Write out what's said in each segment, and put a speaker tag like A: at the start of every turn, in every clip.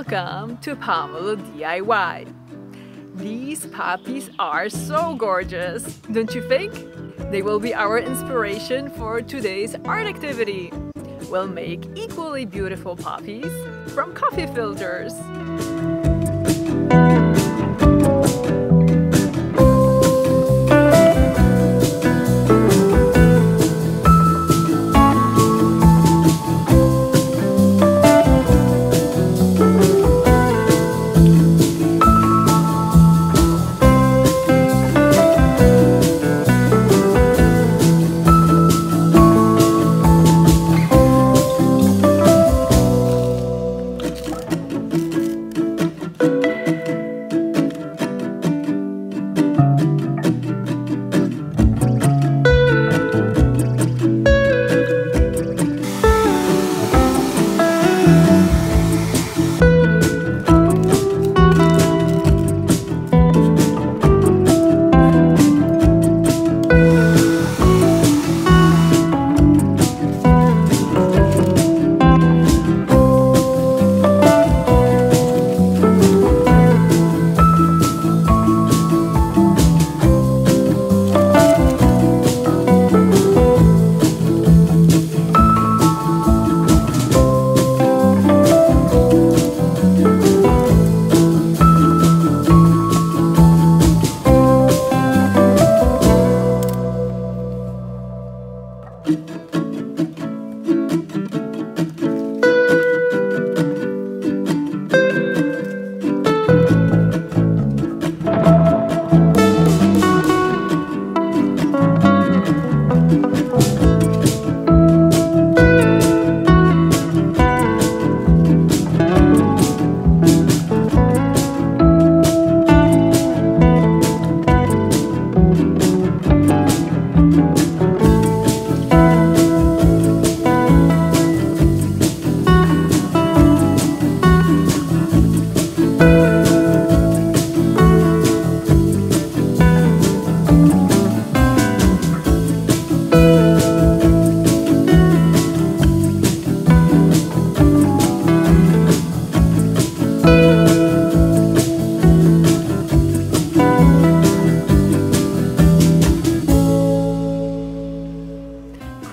A: Welcome to Pomelo DIY. These puppies are so gorgeous, don't you think? They will be our inspiration for today's art activity. We'll make equally beautiful puppies from coffee filters.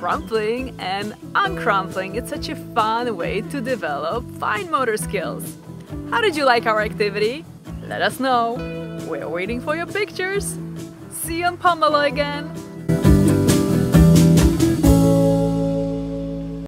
A: Crumpling and uncrumpling is such a fun way to develop fine motor skills. How did you like our activity? Let us know. We're waiting for your pictures. See you on Pomelo again.